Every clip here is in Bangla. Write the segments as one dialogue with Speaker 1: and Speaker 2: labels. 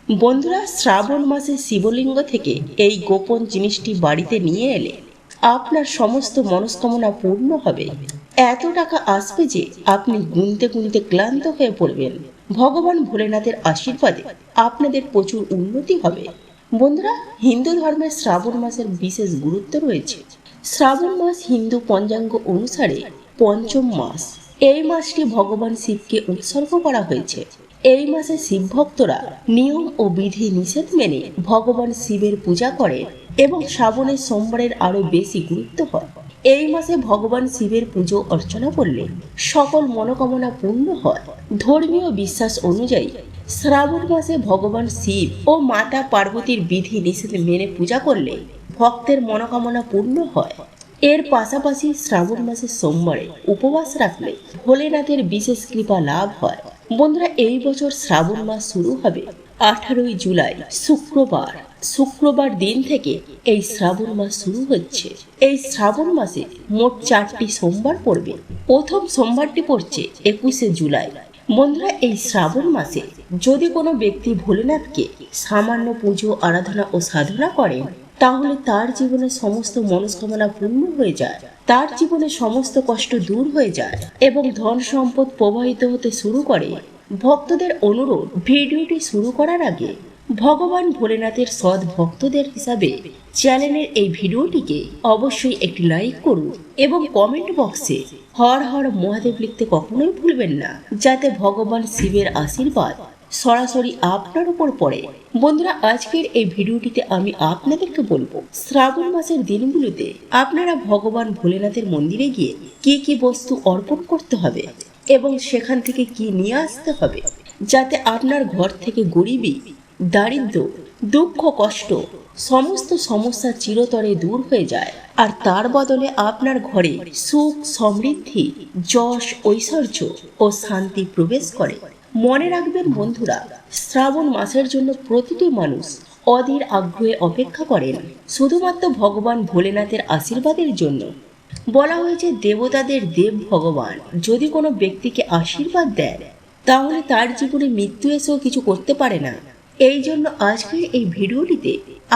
Speaker 1: বন্ধুরা, শ্রাবণ মাসে শিবলিঙ্গ থেকে এই গোপন জিনিসটি বাড়িতে নিয়ে এলে আপনার সমস্ত মনস্কামনা পূর্ণ হবে। এত টাকা আসবে যে আপনি গুনতে গুনতে ক্লান্ত হয়ে পড়বেন। ভগবান ভোলেনাথের আশীর্বাদে আপনাদের প্রচুর উন্নতি হবে। বন্ধুরা, হিন্দু ধর্মের শ্রাবণ মাসের বিশেষ গুরুত্ব রয়েছে। শ্রাবণ মাস হিন্দু পঞ্চাঙ্গ অনুসারে পঞ্চম মাস। এই মাসটি ভগবান শিবকে উৎসর্গ করা হয়েছে। এই মাসে শিব ভক্তরা নিয়ম ও বিধি নিষেধ মেনে ভগবান শিবের পূজা করে এবং শ্রাবণের সোমবারের আরো বেশি গুরুত্ব হয়। এই মাসে ভগবান শিবের পুজো অর্চনা করলে সকল মনোকামনা পূর্ণ হয়। ধর্মীয় বিশ্বাস অনুযায়ী শ্রাবণ মাসে ভগবান শিব ও মাতা পার্বতীর বিধি নিষেধ মেনে পূজা করলে ভক্তের মনোকামনা পূর্ণ হয়। এর পাশাপাশি শ্রাবণ মাসের সোমবারে উপবাস রাখলে ভোলেনাথের বিশেষ কৃপা লাভ হয়। বন্ধুরা, এই বছর শ্রাবণ মাস শুরু হবে 18ই জুলাই শুক্রবার দিন থেকে এই শ্রাবণ মাস শুরু হচ্ছে। এই শ্রাবণ মাসে মোট 4টি সোমবার পড়বে। প্রথম সোমবারটি পড়ছে 21শে জুলাই। বন্ধুরা, এই শ্রাবণ মাসে যদি কোনো ব্যক্তি ভোলেনাথকে সামান্য পুজো আরাধনা ও সাধনা করেন, তাহলে তার জীবনে সমস্ত মনস্কামনা পূর্ণ হয়ে যায়, তার জীবনে সমস্ত কষ্ট দূর হয়ে যায় এবং ধন সম্পদ প্রবাহিত হতে শুরু করে। ভক্তদের অনুরোধ, ভিডিওটি শুরু করার আগে ভগবান ভোলেনাথের সৎ ভক্তদের হিসাবে চ্যানেলের এই ভিডিওটিকে অবশ্যই একটি লাইক করুন এবং কমেন্ট বক্সে হর হর মহাদেব লিখতে কখনোই ভুলবেন না, যাতে ভগবান শিবের আশীর্বাদ সরাসরি আপনার উপর পড়ে। বন্ধুরা, আজকের এই ভিডিওটিতে আমি আপনাদেরকে বলবো শ্রাবণ মাসের দিনগুলোতে আপনারা ভগবান ভোলেনাথের মন্দিরে গিয়ে কি কি বস্তু অর্পণ করতে হবে এবং সেখান থেকে কি নিয়ে আসতে হবে, যাতে আপনার ঘর থেকে গরিবি, দারিদ্র, দুঃখ, কষ্ট সমস্ত সমস্যা চিরতরে দূর হয়ে যায় আর তার বদলে আপনার ঘরে সুখ, সমৃদ্ধি, যশ, ঐশ্বর্য ও শান্তি প্রবেশ করে। মনে রাখবেন বন্ধুরা, শ্রাবণ মাসের জন্য প্রতিটি মানুষ অধীর আগ্রহে অপেক্ষা করেন শুধুমাত্র ভগবান ভোলেনাথের আশীর্বাদের জন্য। বলা হয়েছে দেবতাদের দেব ভগবান যদি কোনো ব্যক্তিকে আশীর্বাদ দেন, তাহলে তার জীবনে মৃত্যু এসেও কিছু করতে পারে না। এই জন্য আজকের এই ভিডিওটিতে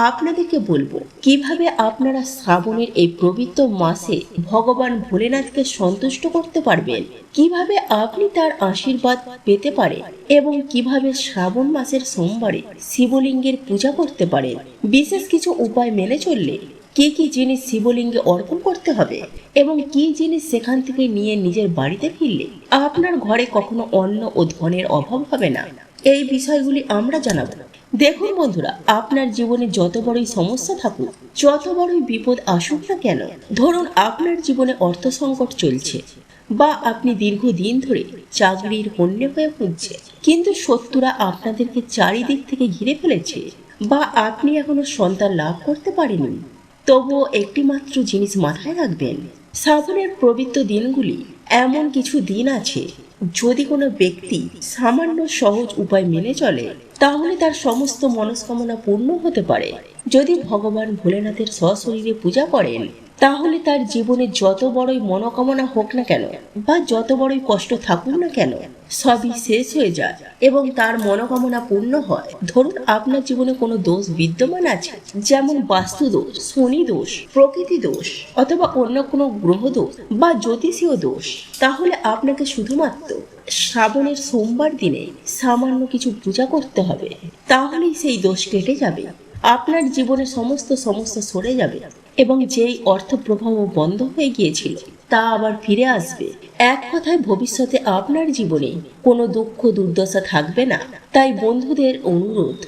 Speaker 1: আপনাদেরকে বলবো কিভাবে আপনারা শ্রাবণের এই পবিত্র মাসে ভগবান ভোলেনাথকে সন্তুষ্ট করতে পারবেন, কিভাবে আপনি তার আশীর্বাদ পেতে পারেন এবং কিভাবে শ্রাবণ মাসের সোমবারে শিবলিঙ্গের পূজা করতে পারেন। বিশেষ কিছু উপায় মেনে চললে কি কি জিনিস শিবলিঙ্গে অর্পণ করতে হবে এবং কি জিনিস সেখান থেকে নিয়ে নিজের বাড়িতে ফিরলে আপনার ঘরে কখনো অন্ন ও ধনের অভাব হবে না, এই বিষয়গুলি আমরা জানাবো। দেখুন বন্ধুরা, আপনার জীবনে যত বড়ই সমস্যা থাকুক, যত বড়ই বিপদ আসুক না কেন, ধরুন আপনার জীবনে অর্থ সংকট চলছে বা আপনি দীর্ঘদিন ধরে চাকরির হন্যে হয়ে খুঁজছে, কিন্তু শত্রুরা আপনাদেরকে চারিদিক থেকে ঘিরে ফেলেছে, বা আপনি এখনো সন্তান লাভ করতে পারেননি, তবুও একটি মাত্র জিনিস মাথায় রাখবেন, শ্রাবণের পবিত্র দিনগুলি এমন কিছু দিন আছে যদি কোনো ব্যক্তি সামান্য সহজ উপায় মেনে চলে, তাহলে তার সমস্ত মনস্কামনা পূর্ণ হতে পারে। যদি ভগবান ভোলেনাথের সশরীরে পূজা করেন, তাহলে তার জীবনে যত বড়ই মনোকামনা হোক না কেন বা যত বড়ই কষ্ট থাকুক না কেন, সবই শেষ হয়ে যায় এবং তার মনোকামনা পূর্ণ হয়। ধরুন আপনার জীবনে কোনো দোষ বিদ্যমান আছে, যেমন বাস্তু দোষ, শনি দোষ, প্রকৃতি দোষ অথবা অন্য কোনো গ্রহ দোষ বা জ্যোতিষীয় দোষ, তাহলে আপনাকে শুধুমাত্র শ্রাবণের সোমবার দিনে সামান্য কিছু পূজা করতে হবে, তাহলেই সেই দোষ কেটে যাবে, আপনার জীবনে সমস্ত সমস্যা সরে যাবে এবং যেই অর্থ প্রবাহ বন্ধ হয়ে গিয়েছিল তা আবার ফিরে আসবে। এক কথায় ভবিষ্যতে আপনার জীবনে কোনো দুঃখ দুর্দশা থাকবে না। তাই বন্ধুদের অনুরোধ,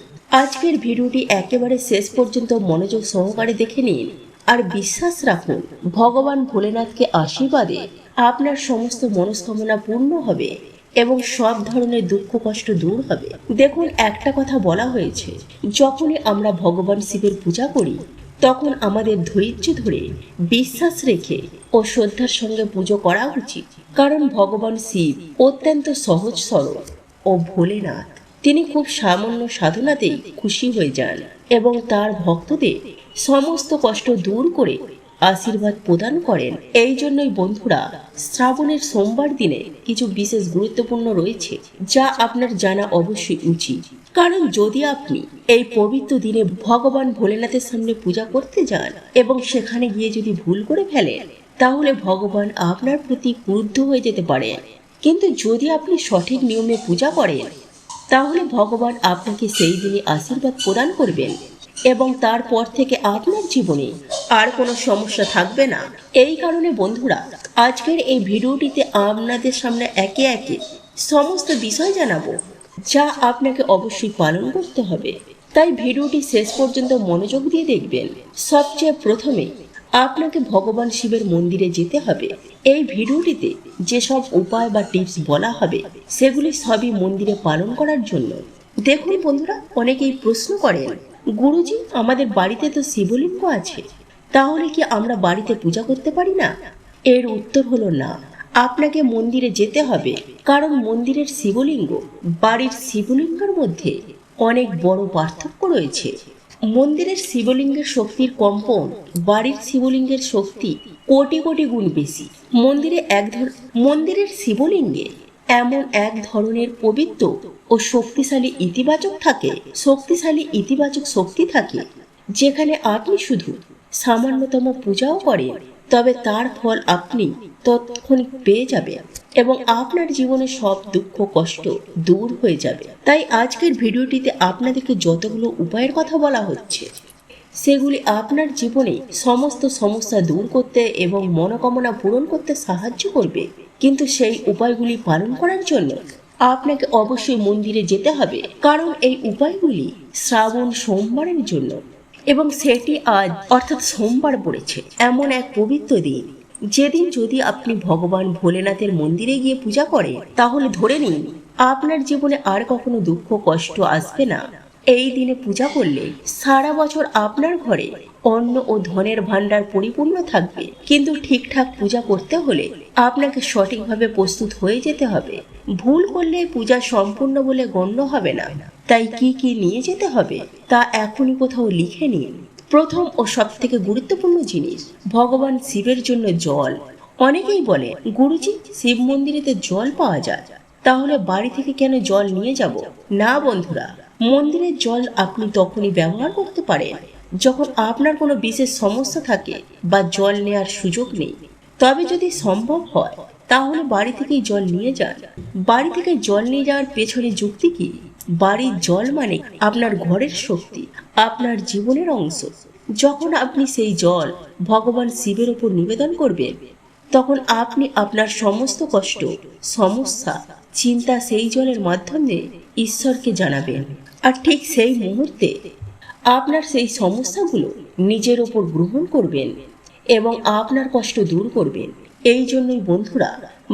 Speaker 1: আজকের ভিডিওটি একেবারে শেষ পর্যন্ত মনোযোগ সহকারে দেখে নিন আর বিশ্বাস রাখুন ভগবান ভোলেনাথকে আশীর্বাদে আপনার সমস্ত মনস্কামনা পূর্ণ হবে এবং সব ধরনের দুঃখ কষ্ট দূর হবে। দেখুন, একটা কথা বলা হয়েছে, যখনই আমরা ভগবান শিবের পূজা করি তখন আমাদের ধৈর্য ধরে, বিশ্বাস রেখে ও শ্রদ্ধার সঙ্গে পুজো করা উচিত। কারণ ভগবান শিব অত্যন্ত সহজ সরল ও ভোলেনাথ, তিনি খুব সামান্য সাধনাতেই খুশি হয়ে যান এবং তার ভক্তদের সমস্ত কষ্ট দূর করে আশীর্বাদ প্রদান করেন। এই জন্যই বন্ধুরা, শ্রাবণের সোমবার দিনে কিছু বিশেষ গুরুত্বপূর্ণ রয়েছে যা আপনার জানা অবশ্যই উচিত। কারণ যদি আপনি এই পবিত্র দিনে ভগবান ভোলেনাথের সামনে পূজা করতে যান এবং সেখানে গিয়ে যদি ভুল করে ফেলেন, তাহলে ভগবান আপনার প্রতি ক্রুদ্ধ হয়ে যেতে পারেন। কিন্তু যদি আপনি সঠিক নিয়মে পূজা করেন, তাহলে ভগবান আপনাকে সেই দিনে আশীর্বাদ প্রদান করবেন এবং তারপর থেকে আপনার জীবনে আর কোনো সমস্যা থাকবে না। এই কারণে বন্ধুরা, আজকের এই ভিডিওটিতে আপনাদের সামনে একে একে সমস্ত বিষয় জানাবো, যা আপনাকে অবশ্যই পালন করতে হবে। তাই ভিডিওটি শেষ পর্যন্ত মনোযোগ দিয়ে দেখবেন। সবচেয়ে প্রথমে আপনাকে ভগবান শিবের মন্দিরে যেতে হবে। এই ভিডিওটিতে যেসব উপায় বা টিপস বলা হবে, সেগুলি সবই মন্দিরে পালন করার জন্য। দেখুন বন্ধুরা, অনেকেই প্রশ্ন করেন, গুরুজি আমাদের বাড়িতে তো শিবলিঙ্গ আছে, তাহলে কি আমরা বাড়িতে পূজা করতে পারি না? এর উত্তর হলো না। আপনাকে মন্দিরে যেতে হবে, কারণ মন্দিরের শিবলিঙ্গ বাড়ির শিবলিঙ্গের মধ্যে অনেক বড় পার্থক্য রয়েছে। মন্দিরের শিবলিঙ্গের শক্তির কম্পন বাড়ির শিবলিঙ্গের শক্তি কোটি কোটি গুণ বেশি। মন্দিরের শিবলিঙ্গে এমন এক ধরনের পবিত্র ও শক্তিশালী ইতিবাচক শক্তি থাকে, যেখানে আপনি শুধু সামান্যতম পূজাও করেন, তবে তার ফল আপনি তৎক্ষণিক পেয়ে যাবেন এবং আপনার জীবনে সব দুঃখ কষ্ট দূর হয়ে যাবে। তাই আজকের ভিডিওটিতে আপনাদেরকে যতগুলো উপায়ের কথা বলা হচ্ছে, সেগুলি আপনার জীবনে সমস্ত সমস্যা দূর করতে এবং মনোকামনা পূরণ করতে সাহায্য করবে। কিন্তু সেই উপায়গুলি পালন করার জন্য আপনাকে অবশ্যই মন্দিরে যেতে হবে, কারণ এই উপায়গুলি শ্রাবণ সোমবারের জন্য, এবং সেটি আজ অর্থাৎ সোমবার পড়েছে, এমন এক পবিত্র দিন যেদিন যদি আপনি ভগবান ভোলেনাথের মন্দিরে গিয়ে পূজা করেন, তাহলে ধরে নিন আপনার জীবনে আর কখনো দুঃখ কষ্ট আসবে না। এই দিনে পূজা করলে সারা বছর আপনার ঘরে অন্ন ও ধনের ভাণ্ডার পরিপূর্ণ থাকবে। কিন্তু ঠিকঠাক পূজা করতে হলে আপনাকে সঠিকভাবে প্রস্তুত হয়ে যেতে হবে। ভুল করলে পূজা সম্পূর্ণ বলে গণ্য হবে না। তাই কি কি নিয়ে যেতে হবে তা এখনই কোথাও লিখে নিন। প্রথম ও সব থেকে গুরুত্বপূর্ণ জিনিস, ভগবান শিবের জন্য জল। অনেকেই বলে, গুরুজি শিব মন্দিরে তো জল পাওয়া যায়, তাহলে বাড়ি থেকে কেন জল নিয়ে যাব? না বন্ধুরা, মন্দিরের জল আপনি তখনই ব্যবহার করতে পারেন যখন আপনার কোনো বিশেষ সমস্যা থাকে বা জল নেওয়ার সুযোগ নেই। তবে যদি সম্ভব হয়, তাহলে বাড়ি থেকেই জল নিয়ে যান। বাড়ি থেকে জল নিয়ে যাওয়ার পেছনে যুক্তি কি? বাড়ির জল মানে আপনার ঘরের শক্তি, আপনার জীবনের অংশ। যখন আপনি সেই জল ভগবান শিবের উপর নিবেদন করবেন, তখন আপনি আপনার সমস্ত কষ্ট, সমস্যা, চিন্তা সেই জলের মাধ্যমে ঈশ্বরকে জানাবেন। আর ঠিক সেই মুহূর্তে আপনার সেই সমস্যাগুলো নিজের ওপর গ্রহণ করবেন এবং আপনার কষ্ট দূর করবেন। এই জন্যই বন্ধুরা,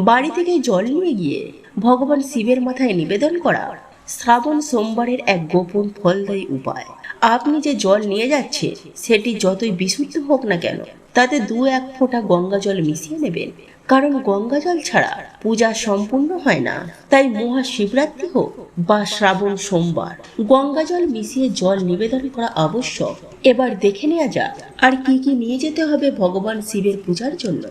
Speaker 1: বাড়ি থেকে জল নিয়ে গিয়ে ভগবান শিবের মাথায় নিবেদন করা শ্রাবণ সোমবারের এক গোপন ফলদায়ী উপায়। আপনি যে জল নিয়ে যাচ্ছেন, সেটি যতই বিশুদ্ধ হোক না কেন, তাতে 2-1 ফোঁটা গঙ্গা জল মিশিয়ে নেবেন, কারণ গঙ্গা জল ছাড়া পূজা সম্পূর্ণ হয় না। তাই মহাশিবরাত্রি হোক বা শ্রাবণ সোমবার, গঙ্গা জল মিশিয়ে জল নিবেদন করা আবশ্যক। এবার দেখে নেওয়া যাক আর কি কি নিয়ে যেতে হবে ভগবান শিবের পূজার জন্য।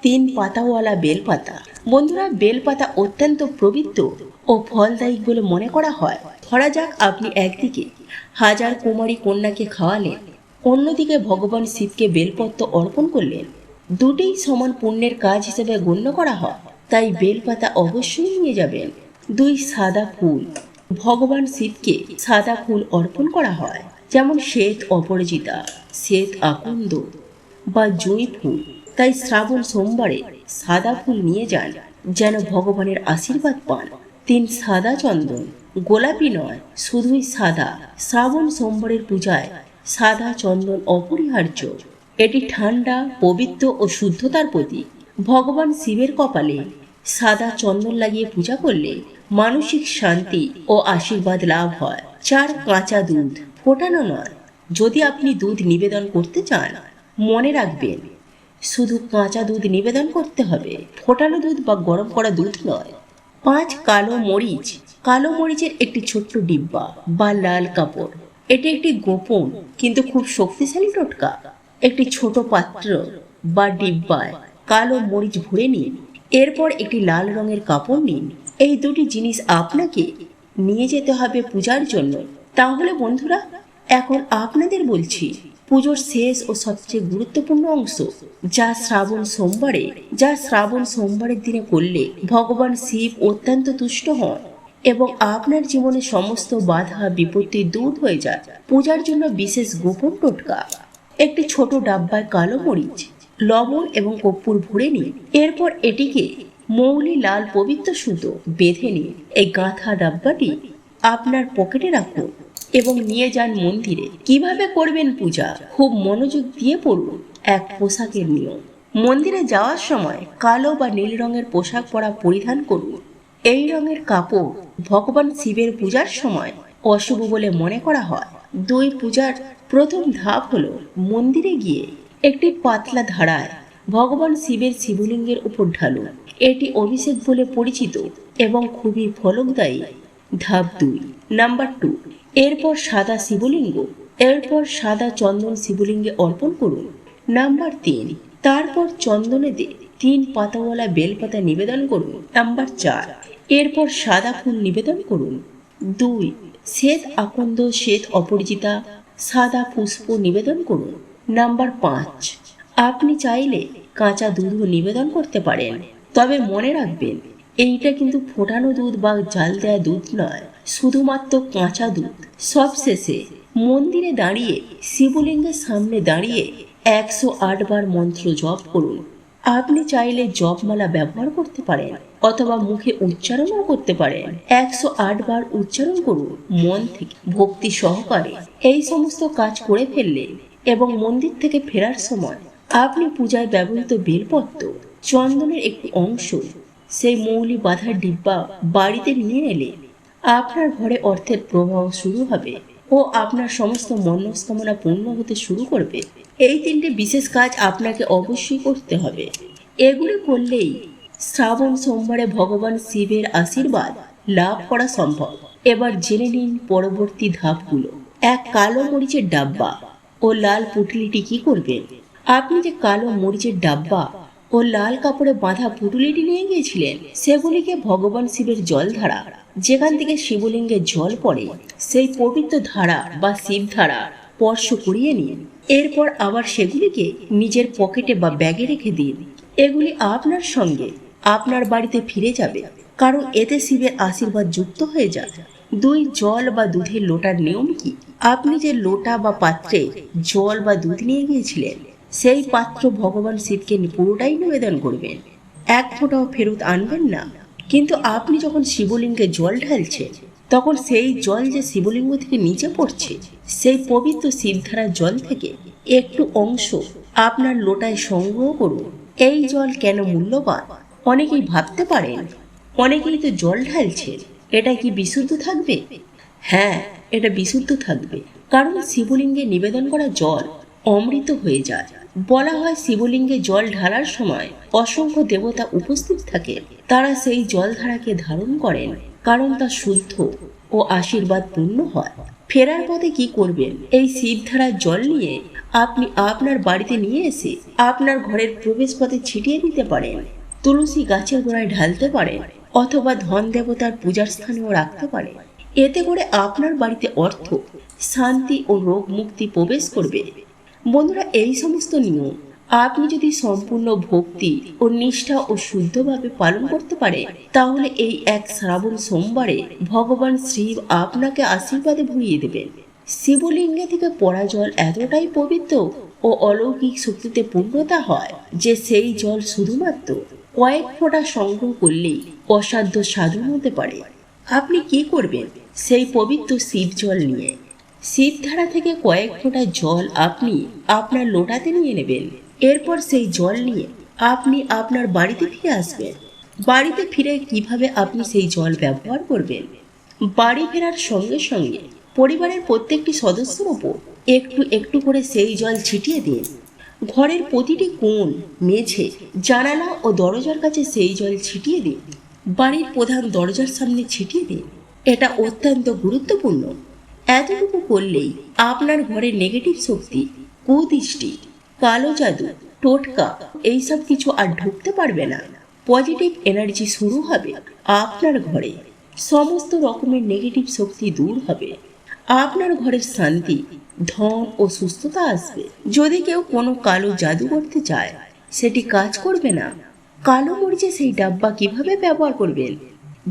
Speaker 1: 3 পাতাওয়ালা বেলপাতা। বন্ধুরা, বেলপাতা অত্যন্ত পবিত্র ও ফলদায়ী বলে মনে করা হয়। ধরা যাক আপনি একদিকে 1000 কুমারী কন্যাকে খাওয়ালেন, অন্যদিকে ভগবান শিবকে বেলপত্র অর্পণ করলেন। দুটোই সমান পুণ্যের কাজ হিসেবে গণ্য করা হয়, তাই বেলপাতা অবশ্যই নিয়ে যাবেন। 2 সাদা ফুল। ভগবান শিবকে সাদা ফুল অর্পণ করা হয়, যেমন শ্বেত অপরাজিতা, শ্বেত আকন্দ বা জুঁই ফুল। তাই শ্রাবণ সোমবারে সাদা ফুল নিয়ে যান, যেন ভগবানের আশীর্বাদ পান। 3 সাদা চন্দন। গোলাপি নয়, শুধুই সাদা। শ্রাবণ সোমবারের পূজায় সাদা চন্দন অপরিহার্য। এটি ঠান্ডা, পবিত্র ও শুদ্ধতার প্রতীক। ভগবান শিবের কপালে সাদা চন্দন লাগিয়ে পূজা করলে মানসিক শান্তি ও আশীর্বাদ লাভ হয়। 4 কাঁচা দুধ। ফোটানো নয়। যদি আপনি দুধ নিবেদন করতে চান, মনে রাখবেন শুধু কাঁচা দুধ নিবেদন করতে হবে, ফোটানো দুধ বা গরম করা দুধ নয়। 5 কালো মরিচ। কালো মরিচের একটি ছোট্ট ডিব্বা বা লাল কাপড়। এটি একটি গোপন কিন্তু খুব শক্তিশালী টোটকা। একটি ছোট পাত্র বা ডিব্বায় কালো মরিচ ভরে নিন। এরপর একটি লাল রঙের কাপড় নিন। এই দুটি জিনিস আপনাকে নিয়ে যেতে হবে পূজার জন্য। তাহলে বন্ধুরা, এখন আপনাদের বলছি পুজোর শেষ ও সবচেয়ে গুরুত্বপূর্ণ অংশ, যা শ্রাবণ সোমবারের দিনে করলে ভগবান শিব অত্যন্ত তুষ্ট হন এবং আপনার জীবনে সমস্ত বাধা বিপত্তি দূর হয়ে যায়। পূজার জন্য বিশেষ গোপন টোটকা: একটি ছোট ডাব্বায় কালো মরিচ, লবণ এবং কর্পূর ভরে নিন। এরপর এটিকে মৌলি লাল পবিত্র সুতো বেঁধে নিন। এই গাঁথা ডাব্বাটি আপনার পকেটে রাখুন এবং নিয়ে যান মন্দিরে। কিভাবে করবেন পূজা? খুব মনোযোগ দিয়ে পড়ুন। এক পোশাকের নিয়ম: মন্দিরে যাওয়ার সময় কালো বা নীল রঙের পোশাক পরিধান করুন। এই রঙের কাপড় ভগবান শিবের পূজার সময় অশুভ বলে মনে করা হয়। পূজার প্রথম ধাপ হলো মন্দিরে গিয়ে একটি পাতলা ধারায় ভগবান শিবের শিবলিঙ্গের উপর ঢালুন। এটি অভিষেক বলে পরিচিত এবং খুবই ফলদায়ী। ধাপ 2, নাম্বার 2। এরপর সাদা চন্দন শিবলিঙ্গে অর্পণ করুন। নাম্বার 3। তারপর চন্দনেতে 3 পাতাওয়ালা বেলপাতা নিবেদন করুন। নাম্বার 4। এরপর সাদা ফুল নিবেদন করুন। 2। শ্বেত অপরাজিতা সাদা পুষ্প নিবেদন করুন। নাম্বার 5। আপনি চাইলে কাঁচা দুধও নিবেদন করতে পারেন, তবে মনে রাখবেন এইটা কিন্তু ফোটানো দুধ বা জাল দেওয়া দুধ নয়, শুধুমাত্র কাঁচা দুধ। সবশেষে মন্দিরে দাঁড়িয়ে শিবলিঙ্গের সামনে দাঁড়িয়ে 108 বার মন্ত্র জপ করুন। আপনি চাইলে জপমালা ব্যবহার করতে পারেন অথবা মুখে উচ্চারণও করতে পারেন। 108 বার উচ্চারণ করুন মন থেকে ভক্তি সহকারে। এই সমস্ত কাজ করে ফেললে এবং মন্দির থেকে ফেরার সময় আপনি পূজায় ব্যবহৃত বেলপত্র, চন্দনের একটি অংশ, সেই মৌলি বাঁধার ডিব্বা বাড়িতে নিয়ে এলে আপনার ঘরে অর্থের প্রবাহ শুরু হবে ও আপনার সমস্ত মনস্কামনা পূর্ণ হতে শুরু করবে। এই 3টে বিশেষ কাজ আপনাকে অবশ্যই করতে হবে। এগুলি করলেই শ্রাবণ সোমবারে ভগবান শিবের আশীর্বাদ লাভ করা সম্ভব। এবার জেনে নিন পরবর্তী ধাপগুলো। 1. কালো মরিচের ডাব্বা ও লাল পুঁটুলিটি কি করবেন? আপনি যে কালো মরিচের ডাব্বা ও লাল কাপড়ে বাঁধা পুঁটুলিটি নিয়ে গিয়েছিলেন, সেগুলিকে ভগবান শিবের জল ধারা, যেখান থেকে শিবলিঙ্গে জল পড়ে, সেই পবিত্র ধারা বা শিব ধারা স্পর্শ করিয়ে নিন। এরপর আবার সেগুলিকে নিজের পকেটে বা ব্যাগে রেখে দিন। এগুলি আপনার সঙ্গে আপনার বাড়িতে ফিরে যাবে, কারণ এতে শিবের আশীর্বাদ যুক্ত হয়ে যায়। 2. জল বা দুধের লোটার নিয়ম কি? আপনি যে লোটা বা পাত্রে জল বা দুধ নিয়ে গিয়েছিলেন, সেই পাত্র ভগবান শিবকে পুরোটাই নিবেদন করবেন। 1 ফোঁটাও ফেরত আনবেন না। কিন্তু আপনি যখন শিবলিঙ্গে জল ঢালছেন, তখন সেই জল যে শিবলিঙ্গ থেকে নিচে পড়ছে, সেই পবিত্র শিবধারার জল থেকে একটু অংশ আপনার লোটায় সংগ্রহ করুন। এই জল কেন মূল্যবান? অনেকেই ভাবতে পারেন, অনেকেই তো জল ঢালছেন, এটা কি বিশুদ্ধ থাকবে? হ্যাঁ, এটা বিশুদ্ধ থাকবে, কারণ শিবলিঙ্গে নিবেদন করা জল অমৃত হয়ে যায়। বলা হয় শিবলিঙ্গে জল ঢালার সময় অসংখ্য দেবতা উপস্থিত থাকে। তারা সেই জলধারাকে ধারণ করেন, কারণ তা শুদ্ধ ও আশীর্বাদ পূর্ণ হয়। ফেরার পথে কি করবেন? এই শিবধারার জল নিয়ে আপনি আপনার বাড়িতে নিয়ে এসে আপনার ঘরের প্রবেশ পথে ছিটিয়ে দিতে পারেন, তুলসী গাছের গোড়ায় ঢালতে পারেন অথবা ধন দেবতার পূজার স্থানেও রাখতে পারেন। এতে করে আপনার বাড়িতে অর্থ, শান্তি ও রোগ মুক্তি প্রবেশ করবে। বন্ধুরা, এই সমস্ত নিয়ম আপনি যদি সম্পূর্ণ ভক্তি ও নিষ্ঠা ও শুদ্ধভাবে পালন করতে পারে, তাহলে এই এক শ্রাবণ সোমবারে ভগবান শিব আপনাকে আশীর্বাদে ভরিয়ে দেবেন। শিবলিঙ্গে থেকে পড়া জল এতটাই পবিত্র ও অলৌকিক শক্তিতে পূর্ণতা হয় যে সেই জল শুধুমাত্র কয়েক ফোঁটা সংগ্রহ করলেই অসাধ্য সাধন হতে পারে। আপনি কি করবেন? সেই পবিত্র শিব জল নিয়ে শিবধারা থেকে কয়েক ফোঁটা জল আপনি আপনার লোটাতে নিয়ে নেবেন। এরপর সেই জল নিয়ে আপনি আপনার বাড়িতে ফিরে আসবেন। বাড়িতে ফিরে কিভাবে আপনি সেই জল ব্যবহার করবেন? বাড়ি ফেরার সঙ্গে সঙ্গে পরিবারের প্রত্যেকটি সদস্যের উপর একটু একটু করে সেই জল ছিটিয়ে দিন। ঘরের প্রতিটি কোণ, মেঝে, জানালা ও দরজার কাছে সেই জল ছিটিয়ে দিন। বাড়ির প্রধান দরজার সামনে ছিটিয়ে দিন। এটা অত্যন্ত গুরুত্বপূর্ণ। এতটুকু করলেই আপনার ঘরে নেগেটিভ শক্তি, কুদৃষ্টি, কালো জাদু, টোটকা এইসব কিছু আর ঢুকতে পারবে না। পজিটিভ এনার্জি শুরু হবে আপনার ঘরে। সমস্ত রকমের নেগেটিভ শক্তি দূর হবে। আপনার ঘরের শান্তি, ধন ও সুস্থতা আসবে। যদি কেউ কোনো কালো জাদু করতে চায়, সেটি কাজ করবে না। কালো মরিচে সেই ডাব্বা কিভাবে ব্যবহার করবেন,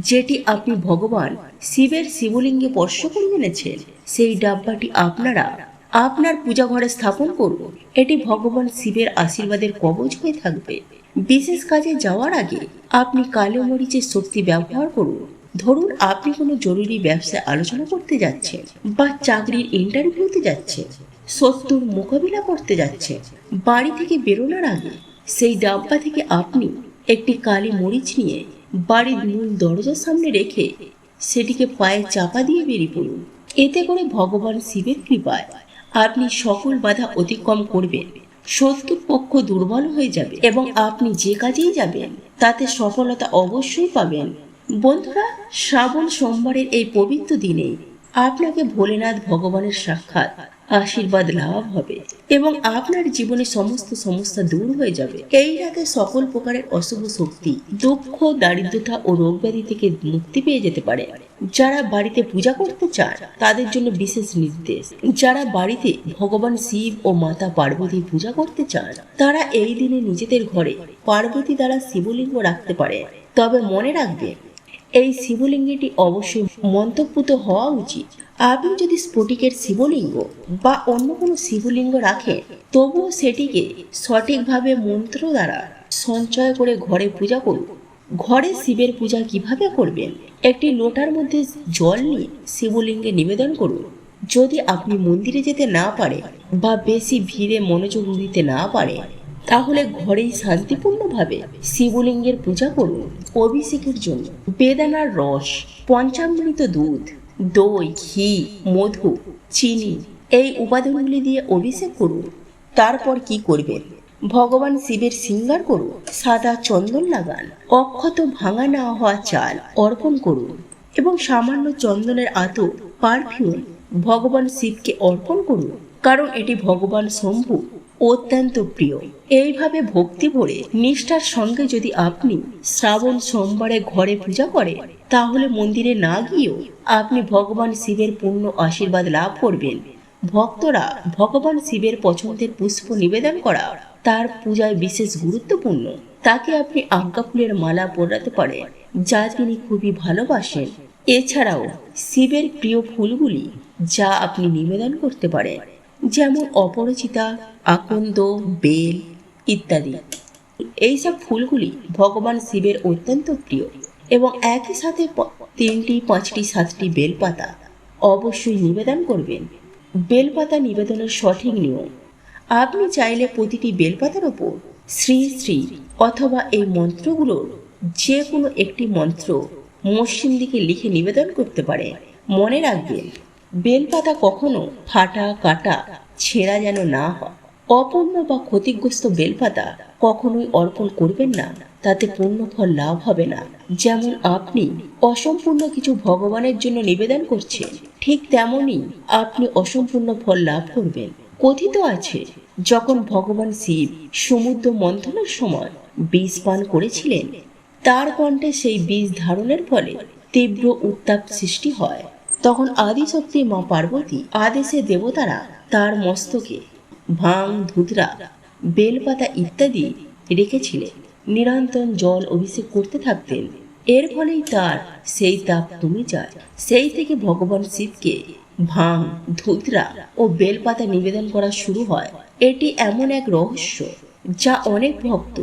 Speaker 1: যেটি আপনি ভগবান শিবের শিবলিঙ্গে স্পর্শ করে এনেছেন, সেই ডাব্বাটি আপনারা আপনার পূজা ঘরে স্থাপন করুন। এটি ভগবান শিবের আশীর্বাদের কবচ হয়ে থাকবে। বিশেষ কাজে যাওয়ার আগে আপনি কালো মরিচের শক্তি ব্যবহার করুন। ধরুন আপনি কোনো জরুরি ব্যবসায় আলোচনা করতে যাচ্ছেন, বা চাকরির ইন্টারভিউতে যাচ্ছেন, শত্রুর মোকাবিলা করতে যাচ্ছেন। বাড়ি থেকে বেরোনোর আগে সেই ডাব্বা থেকে আপনি একটি কালি মরিচ নিয়ে বাড়ির মূল দরজার সামনে রেখে সেটিকে পায়ে চাপা দিয়ে বেরিয়ে পড়ুন। এতে করে ভগবান শিবের কৃপায় আপনি সকল বাধা অতিক্রম করবেন। শত্রুর পক্ষ দুর্বল হয়ে যাবে এবং আপনি যে কাজেই যাবেন তাতে সফলতা অবশ্যই পাবেন। বন্ধুরা, শ্রাবণ সোমবারের এই পবিত্র দিনে আপনাকে ভোলেনাথ ভগবানের সাক্ষাৎ আশীর্বাদ লাভ হবে এবং আপনার জীবনে সমস্ত সমস্যা দূর হয়ে যাবে। এই রাতে সকল প্রকারের অশুভ শক্তি, দুঃখ, দারিদ্রতা ও রোগ ব্যাধি থেকে মুক্তি পেয়ে যেতে পারে। যারা বাড়িতে পূজা করতে চান তাদের জন্য বিশেষ নির্দেশ। যারা বাড়িতে ভগবান শিব ও মাতা পার্বতীর পূজা করতে চান তারা এই দিনে নিজেদের ঘরে পার্বতী দ্বারা শিবলিঙ্গ রাখতে পারে। তবে মনে রাখবেন, এই শিবলিঙ্গটি অবশ্যই মন্ত্রপুত হওয়া উচিত। আপনি যদি স্ফটিকের শিবলিঙ্গ বা অন্য কোনো শিবলিঙ্গ রাখেন, তবুও সেটিকে সঠিকভাবে মন্ত্র দ্বারা সঞ্চয় করে ঘরে পূজা করুন। ঘরে শিবের পূজা কিভাবে করবেন? একটি লোটার মধ্যে জল নিয়ে শিবলিঙ্গে নিবেদন করুন। যদি আপনি মন্দিরে যেতে না পারেন বা বেশি ভিড়ে মনোযোগ দিতে না পারেন, তাহলে ঘরেই শান্তিপূর্ণভাবে শিবলিঙ্গের পূজা করুন। অভিষেকের জন্য বেদানার রস, পঞ্চামৃত দুধ, দই, ঘি, মধু, চিনি এই উপাদানগুলি দিয়ে অভিষেক করুন। তারপর কি করবেন? ভগবান শিবের শৃঙ্গার করুন, সাদা চন্দন লাগান, অক্ষত ভাঙা না হওয়া চাল অর্পণ করুন এবং সামান্য চন্দনের আতর, পারফিউম ভগবান শিবকে অর্পণ করুন, কারণ এটি ভগবান শম্ভু অত্যন্ত প্রিয়। এইভাবে ভক্তি ভরে নিষ্ঠার সঙ্গে যদি আপনি শ্রাবণ সোমবারে ঘরে পূজা করেন, তাহলে মন্দিরে না গিয়েও আপনি ভগবান শিবের পূর্ণ আশীর্বাদ লাভ করবেন। ভক্তরা ভগবান শিবের পছন্দের পুষ্প নিবেদন করা তার পূজায় বিশেষ গুরুত্বপূর্ণ। তাকে আপনি আজ্ঞা ফুলের মালা পরাতে পারেন, যা তিনি খুবই ভালোবাসেন। এছাড়াও শিবের প্রিয় ফুলগুলি যা আপনি নিবেদন করতে পারেন, যেমন অপরাজিতা, আকন্দ, বেল ইত্যাদি। এইসব ফুলগুলি ভগবান শিবের অত্যন্ত প্রিয় এবং একই সাথে 3টি, 5টি, 7টি বেলপাতা অবশ্যই নিবেদন করবেন। বেলপাতা নিবেদনের সঠিক নিয়ম: আপনি চাইলে প্রতিটি বেলপাতার ওপর শ্রী শ্রী অথবা এই মন্ত্রগুলোর যে কোনো একটি মন্ত্র মসৃণ দিকে লিখে নিবেদন করতে পারে। মনে রাখবেন, বেলপাতা কখনো ফাটা, কাটা, ছেঁড়া যেন না হয়। অপূর্ণ বা ক্ষতিগ্রস্ত বেলপাতা কখনোই অর্পণ করবেন না, তাতে পূর্ণ ফল লাভ হবে না। যেমন আপনি অসম্পূর্ণ কিছু ভগবানের জন্য নিবেদন করছেন, ঠিক তেমনই আপনি অসম্পূর্ণ ফল লাভ করবেন। কথিত আছে, যখন ভগবান শিব সমুদ্র মন্থনের সময় বিষ পান করেছিলেন, তার কণ্ঠে সেই বিষ ধারণের ফলে তীব্র উত্তাপ সৃষ্টি হয়। তখন আদিশক্তি মা পার্বতী আদেশে দেবতারা তার মস্তকে ভাং, ধুতরা, বেলপাতা ইত্যাদি রেখেছিলেন। নিরন্তর জল অভিষেক করতে থাকতেন। এর ফলেই তার সেই তাপ কমে যায়। সেই থেকে ভগবান শিবকে ভাং, ধুতরা ও বেলপাতা নিবেদন করা শুরু হয়। এটি এমন এক রহস্য যা অনেক ভক্ত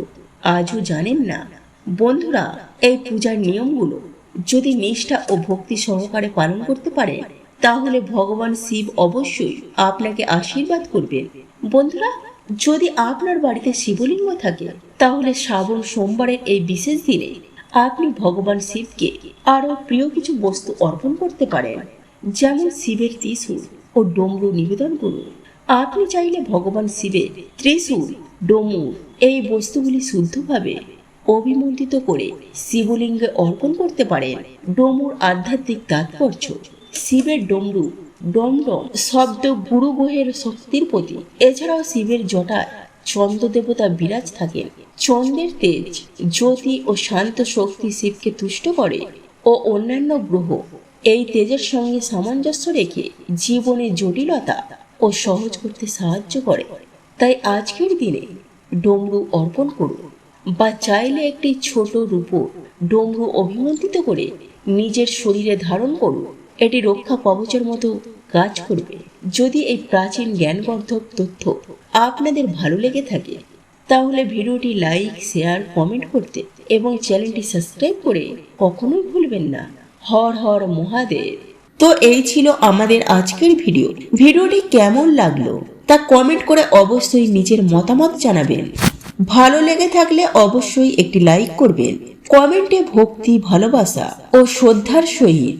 Speaker 1: আজও জানেন না। বন্ধুরা, এই পূজার নিয়মগুলো যদি নিষ্ঠা ও ভক্তি সহকারে পালন করতে পারেন, তাহলে ভগবান শিব অবশ্যই আপনাকে আশীর্বাদ করবেন। বন্ধুরা, যদি আপনার বাড়িতে শিবলিঙ্গ থাকে, তাহলে শ্রাবণ সোমবারের এই বিশেষ দিনে আপনি ভগবান শিবকে আরো প্রিয় কিছু বস্তু অর্পণ করতে পারেন, যেমন শিবের ত্রিশূল ও ডমরু নিবেদন করুন। আপনি চাইলে ভগবান শিবের ত্রিশূল, ডমরু এই বস্তুগুলি শুদ্ধভাবে অভিমন্ত্রিত করে শিবলিঙ্গে অর্পণ করতে পারেন। ডমরুর আধ্যাত্মিক তাৎপর্য: শিবের ডমরু ডমডম শব্দ গুরু গ্রহের শক্তির প্রতীক। এছাড়াও শিবের জটায় চন্দ্র দেবতা বিরাজ থাকেন। চন্দ্রের তেজ, জ্যোতি ও শান্ত শক্তি শিবকে তুষ্ট করে ও অন্যান্য গ্রহ এই তেজের সঙ্গে সামঞ্জস্য রেখে জীবনে জটিলতা ও সহজ করতে সাহায্য করে। তাই আজকের দিনে ডমরু অর্পণ করুন, বা চাইলে একটি ছোট রূপোর ডমরু অভিমন্ত্রিত করে নিজের শরীরে ধারণ করুন। এটি রক্ষা কবচের মতো কাজ করবে। যদি এই প্রাচীন জ্ঞানবর্ধক তথ্য আপনাদের ভালো লেগে থাকে তাহলে ভিডিওটি লাইক, শেয়ার, কমেন্ট করতে এবং চ্যানেলটি সাবস্ক্রাইব করে কখনোই ভুলবেন না। হর হর মহাদেব। তো এই ছিল আমাদের আজকের ভিডিওটি কেমন লাগলো তা কমেন্ট করে অবশ্যই নিজের মতামত জানাবেন। ভালো লেগে থাকলে অবশ্যই একটি লাইক করবেন। কমেন্টে ভক্তি, ভালোবাসা ও শ্রদ্ধার সহিত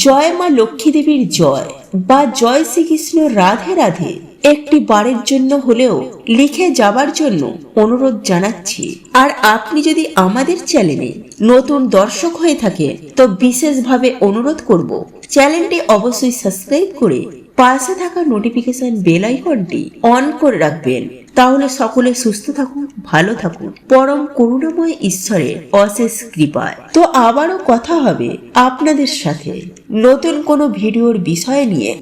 Speaker 1: জয় মা লক্ষ্মী দেবীর জয় বা জয় শ্রীকৃষ্ণ রাধে রাধে একটি বারের জন্য হলেও লিখে যাবার জন্য অনুরোধ জানাচ্ছি। আর আপনি যদি আমাদের চ্যানেলে নতুন দর্শক হয়ে থাকেন তো বিশেষভাবে অনুরোধ করব চ্যানেলটি অবশ্যই সাবস্ক্রাইব করে পাশে থাকা নোটিফিকেশন বেল আইকনটি অন করে রাখবেন। তাহলে সকলে সুস্থ থাকুন, ভালো থাকুন পরম করুণাময় ঈশ্বরের অশেষ কৃপায়। তো আবারও কথা হবে আপনাদের সাথে নতুন কোনো ভিডিওর বিষয় নিয়ে।